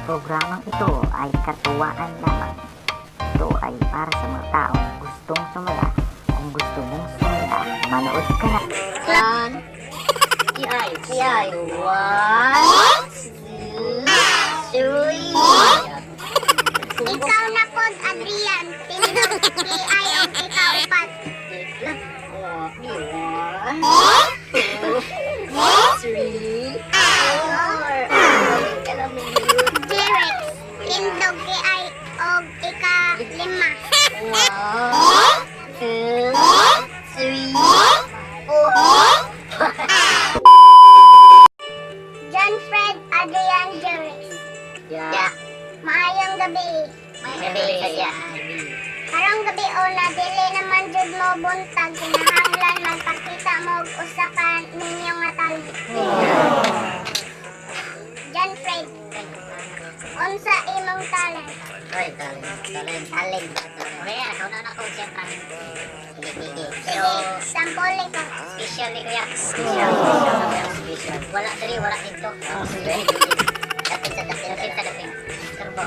Programang ito ay katuwaan lamang. Ito ay para sa mga taong gustong sumala. Kung gusto mong sumala, manood ka na. Yan. Iyay. 1, 2, 3. Ikaw na po, Adrian. Tindog AI o ikaw pat. 3, 4. Jirex. Tindog AI o ika-5. 1, 2, 3, 4. John Fred Adrian Jirex. Ya. Maayong gabi. Gabi siya. Karong gabi o na dili naman jud mo buntag kinahanglan magpakita mo og usa ka ninyo nga talent. John Fred. Unsa imong talent? Oy, talent. Kuya, ako na ako siyempre. Sige. Pero, Sampole ko. special ni Kuya. Special. Wala dito. Dapit. Turbo.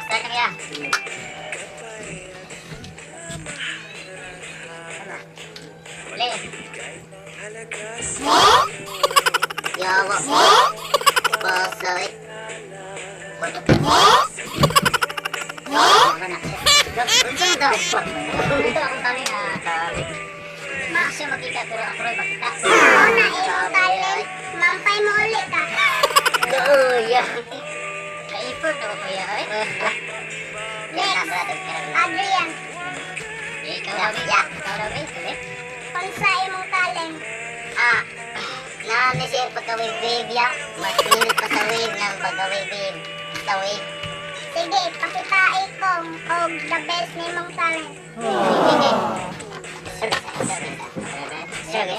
Start na Kuya. Uli. Yawa mo. Basay. Masya makita pero ako rin makita. Ako na imong talent. Mampay mo uli ka. Oh, yeah. Ka-effort ako kuya. Next. Adrian. Ikaw daw, ulit. Unsa imong talent? Na-share pagka-wave ya. Mas pilit pa sa wave ng pagka-wave. Sa wave. Sige, pakitai ko og the best nimong talent. Sige.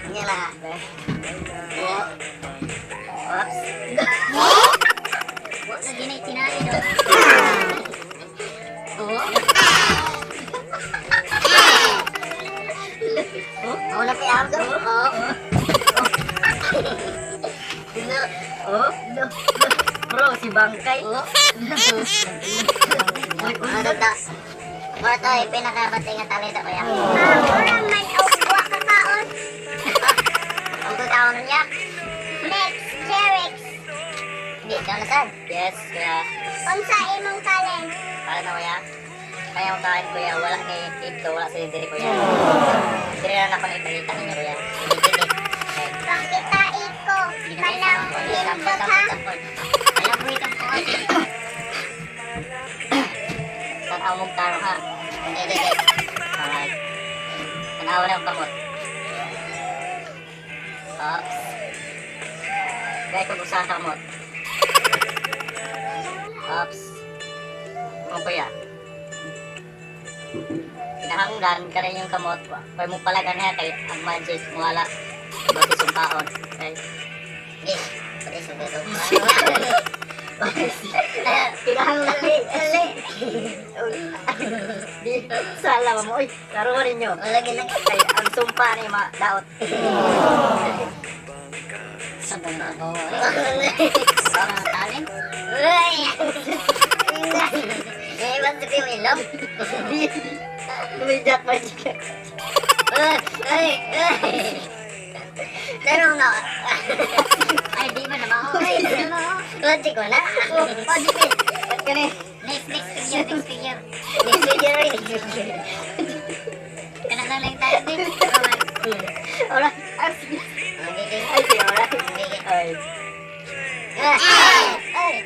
Ini lah. Oops. Wag na tinay dong. Oh, napiam dong. No. Bro, si Bangkay. Ito ay pinakabatay nga talento ko yan. Murang man og wa ka kaon. Ang tutawon niya. Next, Jerex. Hindi, ikaw na saan? Yes, kuya. Unsa imong talent? Paano kuya? Kaya yung kain kuya, wala kay dito, wala sa diri kuya. Diri lang ako na ipakita ninyo kuya. Sige. Pakitai ko kanang hindot ha. Alam mo itong po. Tanaw mong taro ha. Sige. Alright. Tanaw na ang kamot. Oops. Gaya kong usahan sa kamot. Oops. Ano kuya? Kinahanglan ka rin yung kamot. Kaya mo pala ganyan kay ang magic wala. Bakit sumpaon? Okay. Yes. Pati sumpaon. Kinahanglan li. Salah mo. Uy, karuan ninyo. Lagi lang. Kay ang sumpa ni daot. Sabang ako. Ang talent. Uy! Eh, ba't sabi mo ilong? Lumijak pa siya. Ay! Darong na. Ay, di ba naman ako? Ay, di ba ako? Lati ko na. Oh, di ba? Ba't ka na? Next figure. Kanang lang tayo din. Alright. Ay, sige. Ay, sige. Alright. Ay. Ay.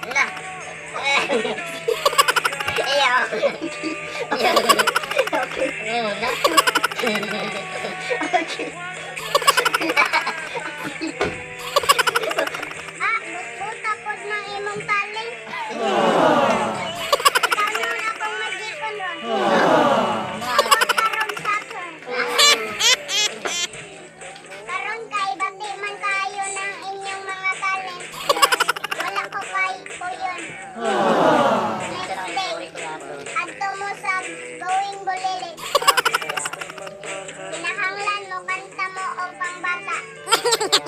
Na. Ayaw. Okay. Na. Okay. Buta pod ng imong talent. Ikaw na akong magikon ron. Karon soccer. Karon kay bati man kayo ng inyong mga talent. Wala ko kay ko yun. Next day, adto mo sa going bulili. Kinahanglan mo kanta mo Kaya